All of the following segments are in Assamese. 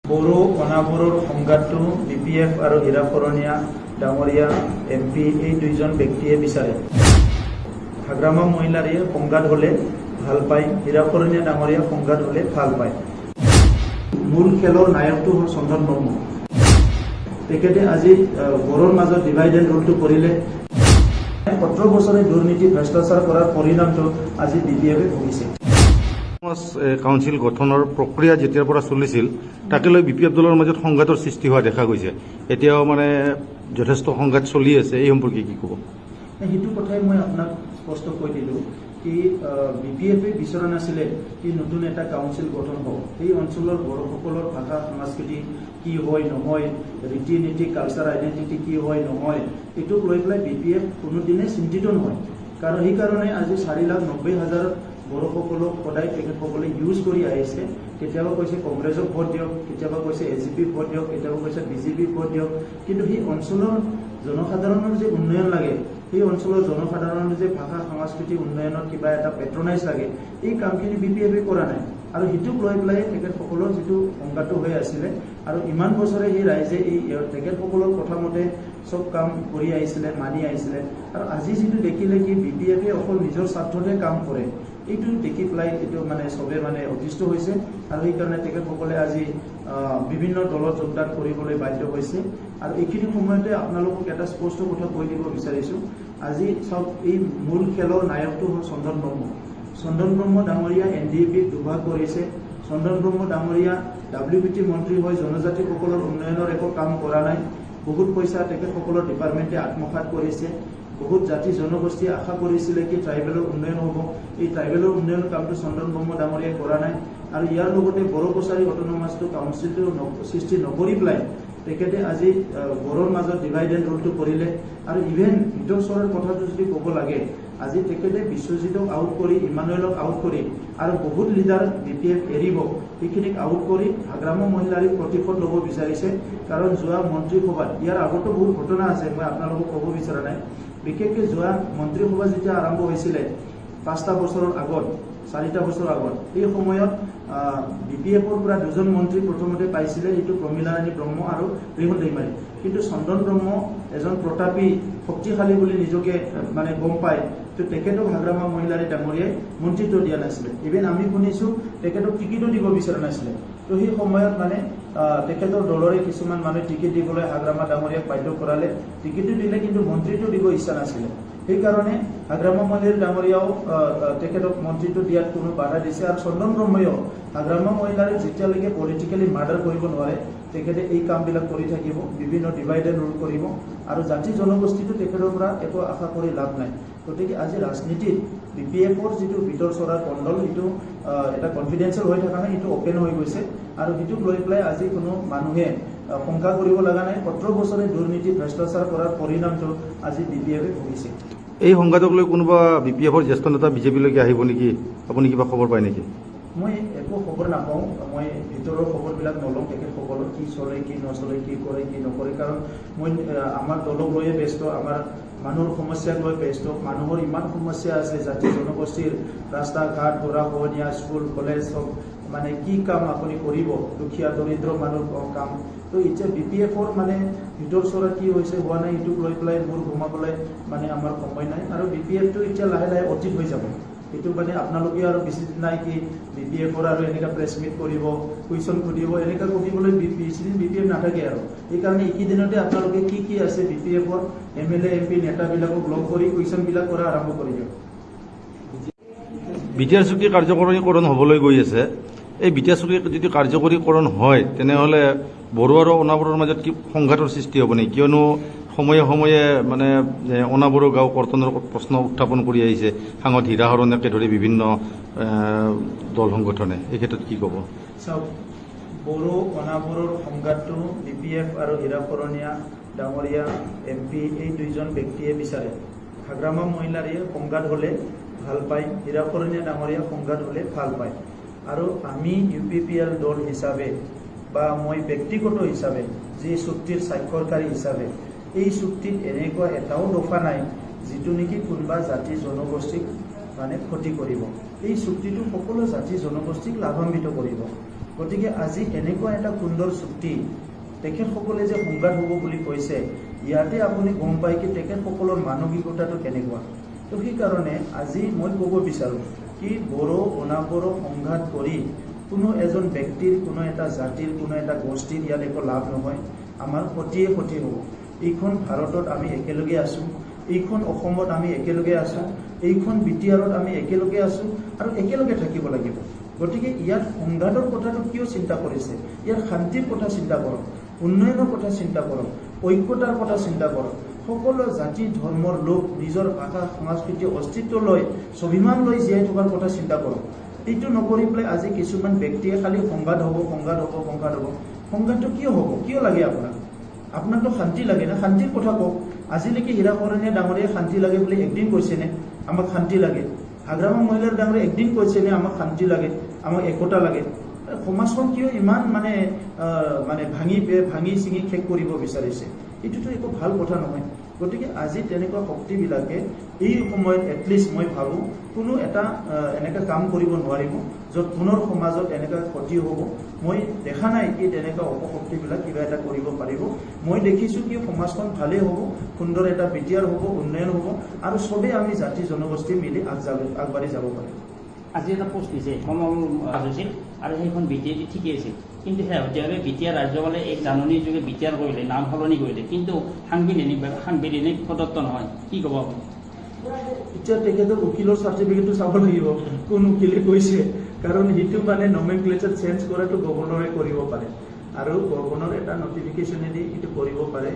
Bodo-Anaboror সংঘাতটো BPF আৰু হীৰা সৰণীয়া ডাঙৰীয়া MP এই দুইজন ব্যক্তিয়ে বিচাৰে। হাগ্ৰামা মহিলাৰে সংঘাত হলে ভাল পায়, হীৰা সৰণীয়া ডাঙৰীয়া সংঘাত হলে ভাল পায়। মূল খেলৰ নায়কটো হ'ল চন্দন ব্ৰহ্ম। তেখেতে আজি বড়োৰ মাজত ডিভাইড এণ্ড ৰুলটো কৰিলে। 17 বছৰে দুৰ্নীতি ভ্ৰষ্টাচাৰ কৰাৰ পৰিণামটো আজি BPF ভুগিছে। কাউন্সিল গঠনৰ প্ৰক্ৰিয়া যেতিয়াৰ পৰা চলিছিল তাকে লৈ BPF দলৰ মাজত সংঘাতৰ সৃষ্টি হোৱা দেখা গৈছে। এতিয়াও মানে যথেষ্ট সংঘাত চলি আছে, এই সম্পৰ্কে কি ক'ব? সেইটো কথাই মই আপোনাক স্পষ্ট কৈ দিলোঁ কি BPF বিচৰা নাছিলে কি নতুন এটা কাউন্সিল গঠন হওক। এই অঞ্চলৰ বড়োসকলৰ ভাষা সংস্কৃতি কি হয় নহয়, ৰীতি নীতি কালচাৰ আইডেণ্টিটি কি হয় নহয়, এইটোক লৈ পেলাই BPF কোনোদিনে চিন্তিত নহয়। কাৰণ সেইকাৰণে আজি 4,90,000 বড়োসকলক সদায় তেখেতসকলে ইউজ কৰি আহিছে। কেতিয়াবা কৈছে কংগ্ৰেছক ভোট দিয়ক, কেতিয়াবা কৈছে AGP ভোট দিয়ক, কেতিয়াবা কৈছে BJP ভোট দিয়ক। কিন্তু সেই অঞ্চলৰ জনসাধাৰণৰ যে উন্নয়ন লাগে, সেই অঞ্চলৰ জনসাধাৰণৰ যে ভাষা সংস্কৃতি উন্নয়নৰ কিবা এটা পেট্ৰনাইজ লাগে, এই কামখিনি BPF কৰা নাই। আৰু সেইটোক লৈ পেলাই তেখেতসকলৰ যিটো সংঘাত হৈ আছিলে আৰু ইমান বছৰে সেই ৰাইজে এই তেখেতসকলৰ কথা মতে চব কাম কৰি আহিছিলে, মানি আহিছিলে। আৰু আজি যিটো দেখিলে কি BPF অকল নিজৰ স্বাৰ্থতে কাম কৰে, এইটো দেখি পেলাই এইটো মানে চবে মানে অতিষ্ঠ হৈছে। আৰু সেইকাৰণে তেখেতসকলে আজি বিভিন্ন দলত যোগদান কৰিবলৈ বাধ্য হৈছে। আৰু এইখিনি সময়তে আপোনালোকক এটা স্পষ্ট কথা কৈ দিব বিচাৰিছোঁ। আজি চাওক, এই মূল খেলৰ নায়কটো হ'ল চন্দন ব্ৰহ্ম। চন্দন ব্ৰহ্ম ডাঙৰীয়া NDAP দুভাগ কৰিছে। চন্দন ব্ৰহ্ম ডাঙৰীয়া WBT মন্ত্ৰী হৈ জনজাতিসকলৰ উন্নয়নৰ একো কাম কৰা নাই। বহুত পইচা তেখেতসকলৰ ডিপাৰ্টমেণ্টে আত্মসাৎ কৰিছে। বহুত জাতি জনগোষ্ঠীয়ে আশা কৰিছিলে কি ট্ৰাইবেলৰ উন্নয়ন হ'ব, এই ট্ৰাইবেলৰ উন্নয়নৰ কামটো চন্দন ব্ৰহ্ম ডাঙৰীয়াই কৰা নাই। আৰু ইয়াৰ লগতে বড়ো কছাৰী অট'নমাছটো কাউন্সিলটো সৃষ্টি নকৰি পেলাই তেখেতে আজি বড়োৰ মাজত ডিভাইড এণ্ড ৰুলটো কৰিলে। আৰু ইভেন ভিতৰ চৰৰ কথাটো যদি ক'ব লাগে, আজি তেখেতে বিশ্বজিতক আউট কৰি, ইমানুৱেলক আউট কৰি আৰু বহুত লিডাৰ BPF এৰিব, সেইখিনিক আউট কৰি হাগ্ৰামা মহিলাৰ প্ৰতিশোধ ল'ব বিচাৰিছে। কাৰণ যোৱা মন্ত্ৰীসভাত, ইয়াৰ আগতো বহুত ঘটনা আছে, মই আপোনালোকক ক'ব বিচৰা নাই। বিশেষকৈ যোৱা মন্ত্ৰীসভা যেতিয়া আৰম্ভ হৈছিলে 5টা বছৰৰ আগত, 4টা বছৰ আগত, এই সময়ত BPFৰ পৰা 2জন মন্ত্ৰী প্ৰথমতে পাইছিলে, এইটো প্ৰমীলাৰাণী ব্ৰহ্ম আৰু ৰিহন দৈমাৰী। কিন্তু চন্দন ব্ৰহ্ম এজন প্ৰতাপী শক্তিশালী বুলি নিজকে মানে গম পায়, তো তেখেতক হাগ্ৰামা মহিলাৰী ডাঙৰীয়াই মন্ত্ৰীত্ব দিয়া নাছিলে। ইভেন আমি শুনিছোঁ তেখেতক টিকেটো দিব বিচৰা নাছিলে। তো সেই সময়ত মানে তেখেতৰ দলৰে কিছুমান মানুহে টিকেট দিবলৈ হাগ্ৰামা ডাঙৰীয়াক বাধ্য কৰালে। টিকেটো দিলে কিন্তু মন্ত্ৰীত্ব দিব ইচ্ছা নাছিলে। সেইকাৰণে হাগ্ৰামা মহিলাৰী ডাঙৰীয়াও তেখেতক মন্ত্ৰীত্ব দিয়াত কোনো বাধা দিছে। আৰু চন্দন ব্ৰহ্মইও হাগ্ৰামা মহিলাৰী যেতিয়ালৈকে পলিটিকেলি মাৰ্ডাৰ কৰিব নোৱাৰে, তেখেতে এই কামবিলাক কৰি থাকিব, বিভিন্ন ডিভাইড এণ্ড ৰুল কৰিব। আৰু জাতি জনগোষ্ঠীটো তেখেতৰ পৰা একো আশা কৰি লাভ নাই। গতিকে আজি ৰাজনীতিত BPFৰ যিটো ভিতৰ চৰাৰ কণ্ডল, সেইটো এটা কনফিডেন্সিয়েল হৈ থকা নাই, সেইটো অপেন হৈ গৈছে। আৰু সেইটোক লৈ পেলাই আজি কোনো মানুহে শংকা কৰিব লগা নাই। 17 বছৰে দুৰ্নীতি ভ্ৰষ্টাচাৰ কৰাৰ পৰিণামটো আজি BPF ভুগিছে। এই সংঘাতক লৈ কোনোবা BPFৰ জ্যেষ্ঠ নেতা BJPলৈকে আহিব নেকি? আপুনি কিবা খবৰ পায় নেকি? মই একো খবৰ নাপাওঁ। মই ভিতৰৰ খবৰবিলাক নলওঁ, তেখেতসকলৰ কি চলে, কি নচলে, কি কৰে, কি নকৰে। কাৰণ মই আমাৰ দলক লৈয়ে ব্যস্ত, আমাৰ মানুহৰ সমস্যাক লৈ ব্যস্ত। মানুহৰ ইমান সমস্যা আছে, জাতি জনগোষ্ঠীৰ ৰাস্তা ঘাট, গৰা খহনীয়া, স্কুল কলেজ চব, মানে কি কাম আপুনি কৰিব, দুখীয়া দৰিদ্ৰ মানুহৰ কাম। তো এতিয়া BPFৰ মানে ভিতৰ চৰা কি হৈছে হোৱা নাই, এইটোক লৈ পেলাই মূৰ ঘুমাবলৈ মানে আমাৰ সময় নাই। আৰু BPFটো এতিয়া লাহে লাহে অতীত হৈ যাব। এইটো মানে আপোনালোকে আৰু বেছি দিন নাই কি BPFৰ আৰু এনেকুৱা প্ৰেছ মিট কৰিব, কুৱেশ্যন সুধিব, এনেকুৱা সুধিবলৈ বেছি দিন BPF নাথাকে। আৰু সেইকাৰণে এইকেইদিনতে আপোনালোকে কি কি আছে BPFৰ MLA MP নেতাবিলাকক লগ কৰি কুৱেশ্যনবিলাক কৰা আৰম্ভ কৰি দিয়ক। বিটিআৰ চুক্তি কাৰ্যকৰীকৰণ হ'বলৈ গৈ আছে। এই বিটিআৰ চুক্তি যদি কাৰ্যকৰীকৰণ হয়, তেনেহ'লে বড়ো আৰু অনাবৰৰ মাজত কি সংঘাতৰ সৃষ্টি হ'ব নেকি? কিয়নো সময়ে সময়ে মানে অনাবৰো গাঁও কৰ্তনৰ প্ৰশ্ন উত্থাপন কৰি আহিছে, সাংসদ হীৰা সৰণীয়াকে ধৰি বিভিন্ন দল সংগঠনে। এই ক্ষেত্ৰত কি ক'ব? চাওক, বড়ো-অনাবৰৰ সংঘাতটো BPF আৰু হীৰা সৰণীয়া ডাঙৰীয়া MP এই দুইজন ব্যক্তিয়ে বিচাৰে। হাগ্ৰামা মহিলাৰে সংঘাত হ'লে ভাল পায়, হীৰা সৰণীয়া ডাঙৰীয়া সংঘাত হ'লে ভাল পায়। আৰু আমি UPPL দল হিচাপে বা মই ব্যক্তিগত হিচাপে যি চুক্তিৰ স্বাক্ষৰকাৰী হিচাপে, এই চুক্তিত এনেকুৱা এটাও দফা নাই যিটো নেকি কোনোবা জাতি জনগোষ্ঠীক মানে ক্ষতি কৰিব। এই চুক্তিটো সকলো জাতি জনগোষ্ঠীক লাভান্বিত কৰিব। গতিকে আজি এনেকুৱা এটা সুন্দৰ চুক্তি তেখেতসকলে যে সংঘাত হ'ব বুলি কৈছে, ইয়াতে আপুনি গম পায় কি তেখেতসকলৰ মানসিকতাটো কেনেকুৱা। তো সেইকাৰণে আজি মই ক'ব বিচাৰোঁ কি বড়ো-অনাবড়ো সংঘাত কৰি কোনো এজন ব্যক্তিৰ, কোনো এটা জাতিৰ, কোনো এটা গোষ্ঠীৰ ইয়াত একো লাভ নহয়। আমাৰ ক্ষতিয়ে ক্ষতি হ'ব। এইখন ভাৰতত আমি একেলগে আছোঁ, এইখন অসমত আমি একেলগে আছোঁ, এইখন বিটিআৰত আমি একেলগে আছোঁ আৰু একেলগে থাকিব লাগিব। গতিকে ইয়াত সংঘাতৰ কথাটো কিয় চিন্তা কৰিছে? ইয়াত শান্তিৰ কথা চিন্তা কৰক, উন্নয়নৰ কথা চিন্তা কৰক, ঐক্যতাৰ কথা চিন্তা কৰক। সকলো জাতি ধৰ্মৰ লোক নিজৰ ভাষা সংস্কৃতি অস্তিত্ব লৈ স্বাভিমান লৈ জীয়াই থকাৰ কথা চিন্তা কৰক। এইটো নকৰি পেলাই আজি কিছুমান ব্যক্তিয়ে খালি সংঘাত হ'ব, সংঘাত হ'ব, সংঘাত হ'ব। সংঘাতটো কিয় হ'ব? কিয় লাগে আপোনাক? আপোনাকতো শান্তি লাগে না? শান্তিৰ কথা কওক। আজিলৈকে হীৰা সৰণীয়া ডাঙৰীয়ে শান্তি লাগে বুলি একদিন কৈছেনে আমাক শান্তি লাগে? হাগ্ৰামা মহিলাৰ ডাঙৰীয়ে একদিন কৈছেনে আমাক শান্তি লাগে, আমাক একতা লাগে? সমাজখন কিয় ইমান মানে ভাঙি চিঙি শেষ কৰিব বিচাৰিছে? এইটোতো একো ভাল কথা নহয়। গতিকে আজি তেনেকুৱা শক্তিবিলাকে এই সময়ত এটলিষ্ট মই ভাবোঁ কোনো এটা এনেকুৱা কাম কৰিব নোৱাৰিব য'ত পুনৰ সমাজত এনেকুৱা ক্ষতি হ'ব। মই দেখা নাই কি তেনেকুৱা অপশক্তিবিলাক কিবা এটা কৰিব পাৰিব। মই দেখিছোঁ কি সমাজখন ভালেই হ'ব, সুন্দৰ এটা বিটিআৰ হ'ব, উন্নয়ন হ'ব আৰু চবেই আমি জাতি জনগোষ্ঠী মিলি আগবাঢ়ি যাব পাৰিম। আজি এটা পোষ্ট দিছে সমল হৈছিল আৰু সেইখন বিটিআৰ ঠিকেই আছিল, কিন্তু শেহতীয়াভাৱে বিটিআৰ ৰাজ্যপালে এই জাননীৰ যোগে বিটিআৰ কৰিলে, নাম সলনি কৰিলে, কিন্তু সাংবিধানিক প্ৰদত্ত নহয়। কি ক'ব আপুনি? এতিয়া তেখেতৰ উকিলৰ চাৰ্টিফিকেটটো চাব লাগিব কোন উকিলে কৈছে, কাৰণ সেইটো মানে নমেনক্লেচাৰ চেঞ্জ কৰাটো গভৰ্ণৰে কৰিব পাৰে আৰু গভৰ্ণৰ এটা নটিফিকেশ্যনেদি এইটো কৰিব পাৰে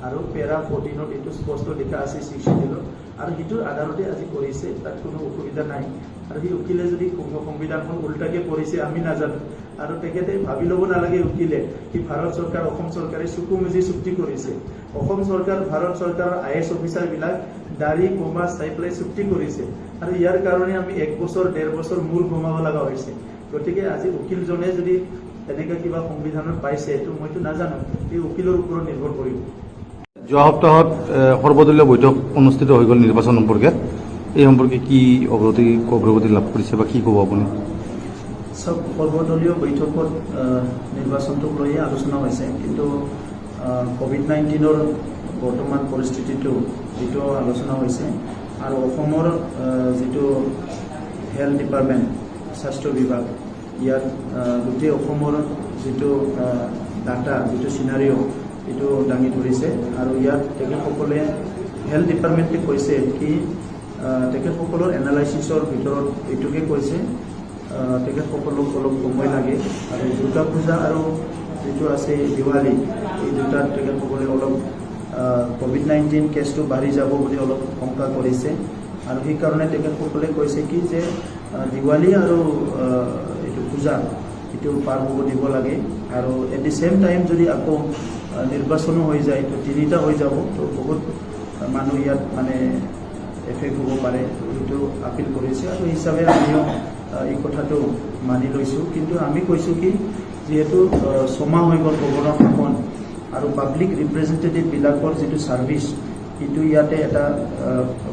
আৰু পেৰা 14ত এইটো স্পষ্ট লিখা আছে 6 শিডিউলত আৰু সেইটোৰ আধাৰতে আজি কৰিছে, তাত কোনো অসুবিধা নাই। আৰু সেই উকিলে যদি সংবিধানখন উল্টাকে কৰিছে আমি নাজানো আৰু তেখেতে ভাবি ল'ব নালাগে উকিলে কি ভাৰত চৰকাৰ অসম চৰকাৰে চকু মুজি চুক্তি কৰিছে। অসম চৰকাৰ ভাৰত চৰকাৰৰ IAS অফিচাৰবিলাক দাড়ি কমা চাই পেলাই চুক্তি কৰিছে আৰু ইয়াৰ কাৰণে আমি 1 বছৰ 1.5 বছৰ মূৰ ঘুমাব লগা হৈছে। গতিকে আজি উকিলজনে যদি তেনেকৈ কিবা সংবিধানত পাইছে এইটো মইতো নাজানো, এই উকিলৰ ওপৰত নিৰ্ভৰ কৰিব। যোৱা সপ্তাহত সৰ্বদলীয় বৈঠক অনুষ্ঠিত হৈ গ'ল নিৰ্বাচন সম্পৰ্কে। এই সম্পৰ্কে কি অগ্ৰগতি লাভ কৰিছে বা কি ক'ব আপুনি? চব সৰ্বদলীয় বৈঠকত নিৰ্বাচনটোক লৈয়ে আলোচনা হৈছে, কিন্তু COVID-19ৰ বৰ্তমান পৰিস্থিতিটো যিটো আলোচনা হৈছে আৰু অসমৰ যিটো হেল্থ ডিপাৰ্টমেণ্ট, স্বাস্থ্য বিভাগ, ইয়াত গোটেই অসমৰ যিটো ডাটা, যিটো চিনাৰিঅ' এইটো দাঙি ধৰিছে আৰু ইয়াত তেখেতসকলে হেল্থ ডিপাৰ্টমেণ্টে কৈছে কি তেখেতসকলৰ এনালাইচিছৰ ভিতৰত এইটোকে কৈছে তেখেতসকলক অলপ সময় লাগে আৰু দুৰ্গা পূজা আৰু যিটো আছে দিৱালী, এই দুটাত তেখেতসকলে অলপ COVID-19 কেছটো বাঢ়ি যাব বুলি অলপ শংকা কৰিছে আৰু সেইকাৰণে তেখেতসকলে কৈছে কি যে দিৱালী আৰু এইটো পূজা এইটো পাৰ হ'ব দিব লাগে আৰু এট দি চেম টাইম যদি আকৌ নিৰ্বাচনো হৈ যায় তো 3টা হৈ যাব, তো বহুত মানুহ ইয়াত মানে এফেক্ট হ'ব পাৰে, সেইটো আপিল কৰিছে আৰু হিচাপে আমিও এই কথাটো মানি লৈছোঁ। কিন্তু আমি কৈছোঁ কি যিহেতু 6 মাহ হৈ গ'ল গভৰ্ণৰ শাসন আৰু পাব্লিক ৰিপ্ৰেজেণ্টেটিভবিলাকৰ যিটো ছাৰ্ভিচ সেইটো ইয়াতে এটা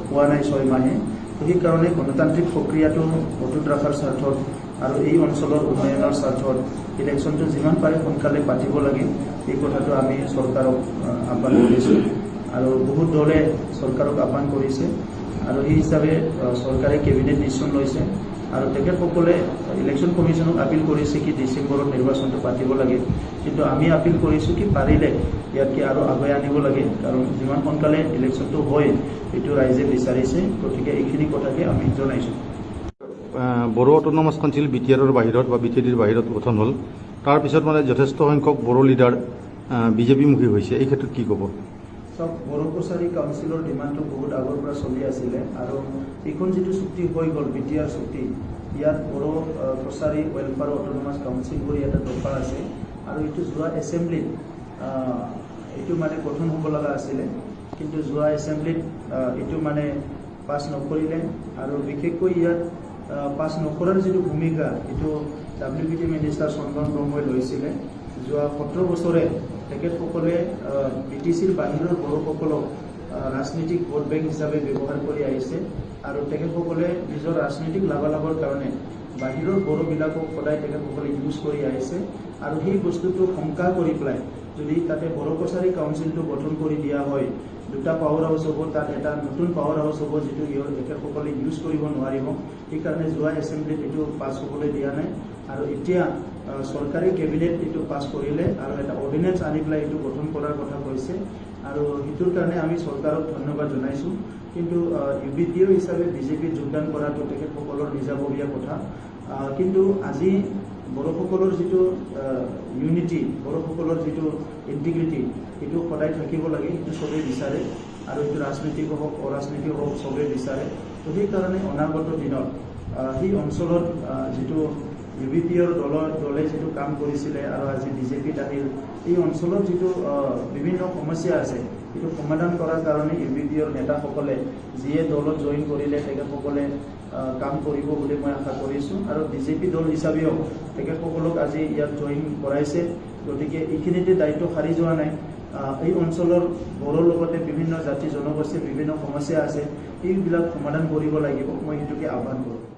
পোৱা নাই 6 মাহে, সেইকাৰণে গণতান্ত্ৰিক প্ৰক্ৰিয়াটো অটুট ৰখাৰ স্বাৰ্থত আৰু এই অঞ্চলৰ উন্নয়নৰ স্বাৰ্থত ইলেকশ্যনটো যিমান পাৰে সোনকালে পাতিব লাগে, এই কথাটো আমি চৰকাৰক আহ্বান কৰিছোঁ আৰু বহুত দলে চৰকাৰক আহ্বান কৰিছে আৰু সেই হিচাপে চৰকাৰে কেবিনেট ডিচিশ্যন লৈছে আৰু তেখেতসকলে ইলেকশ্যন কমিশ্যনক আপিল কৰিছে কি ডিচেম্বৰত নিৰ্বাচনটো পাতিব লাগে, কিন্তু আমি আপিল কৰিছোঁ কি পাৰিলে ইয়াতকৈ আৰু আগুৱাই আনিব লাগে, কাৰণ যিমান সোনকালে ইলেকশ্যনটো হয় এইটো ৰাইজে বিচাৰিছে। গতিকে এইখিনি কথাকে আমি জনাইছোঁ। বড়ো অট'নমাছ কাউন্সিল বিটিআৰৰ বাহিৰত বা বিটিআৰৰ বাহিৰত গঠন হ'ল, তাৰপিছত মানে যথেষ্ট সংখ্যক বড়ো লিডাৰ বিজেপিমুখী হৈছে, এই ক্ষেত্ৰত কি ক'ব? চব বড়ো কছাৰী কাউন্সিলৰ ডিমাণ্ডটো বহুত আগৰ পৰা চলি আছিলে আৰু এইখন যিটো চুক্তি হৈ গ'ল বিটিআৰ চুক্তি, ইয়াত Bodo Kachari welfare autonomous council বুলি এটা দফা আছে আৰু এইটো যোৱা এছেম্বলিত এইটো মানে গঠন হ'ব লগা আছিলে, কিন্তু যোৱা এছেম্বলিত এইটো মানে পাছ নকৰিলে আৰু বিশেষকৈ ইয়াত পাছ নকৰাৰ যিটো ভূমিকা এইটো WPT মিনিষ্টাৰ চন্দন ব্ৰহ্মই লৈছিলে। যোৱা 17 বছৰে তেখেতসকলে BTCৰ বাহিৰৰ বড়োসকলক ৰাজনৈতিক ভোট বেংক হিচাপে ব্যৱহাৰ কৰি আহিছে আৰু তেখেতসকলে নিজৰ ৰাজনৈতিক লাভালাভৰ কাৰণে বাহিৰৰ বড়োবিলাকক সদায় তেখেতসকলে ইউজ কৰি আহিছে আৰু সেই বস্তুটো শংকা কৰি পেলাই যদি তাতে বড়ো কছাৰী কাউন্সিলটো গঠন কৰি দিয়া হয়, দুটা পাৱাৰ হাউচ হ'ব, তাত এটা নতুন পাৱাৰ হাউচ হ'ব যিটো তেখেতসকলে ইউজ কৰিব নোৱাৰিব। সেইকাৰণে যোৱা এছেম্বলিত এইটো পাছ হ'বলৈ দিয়া নাই আৰু এতিয়া চৰকাৰী কেবিনেট এইটো পাছ কৰিলে আৰু এটা অৰ্ডিনেঞ্চ আনি পেলাই এইটো গঠন কৰাৰ কথা কৈছে আৰু সেইটোৰ কাৰণে আমি চৰকাৰক ধন্যবাদ জনাইছোঁ। কিন্তু UBTO হিচাপে বিজেপিত যোগদান কৰাটো তেখেতসকলৰ নিজাববীয়া কথা। কিন্তু আজি বড়োসকলৰ যিটো ইউনিটি, বড়োসকলৰ যিটো ইণ্টিগ্ৰিটি, সেইটো সদায় থাকিব লাগে, সেইটো চবেই বিচাৰে আৰু এইটো ৰাজনৈতিক হওক অৰাজনৈতিক হওক চবেই বিচাৰে। তো সেইকাৰণে অনাগত দিনত সেই অঞ্চলত যিটো UBTOৰ দলে যিটো কাম কৰিছিলে আৰু আজি বিজেপিত আহিল, এই অঞ্চলত যিটো বিভিন্ন সমস্যা আছে সেইটো সমাধান কৰাৰ কাৰণে UBTOৰ নেতাসকলে যিয়ে দলত জইন কৰিলে তেখেতসকলে কাম কৰিব বুলি মই আশা কৰিছোঁ আৰু বিজেপি দল হিচাপেও তেখেতসকলক আজি ইয়াত জইন কৰাইছে। গতিকে এইখিনিতে দায়িত্ব সাৰি যোৱা নাই। এই অঞ্চলৰ বড়োৰ লগতে বিভিন্ন জাতি জনগোষ্ঠীৰ বিভিন্ন সমস্যা আছে, এইবিলাক সমাধান কৰিব লাগিব, মই সেইটোকে আহ্বান কৰোঁ।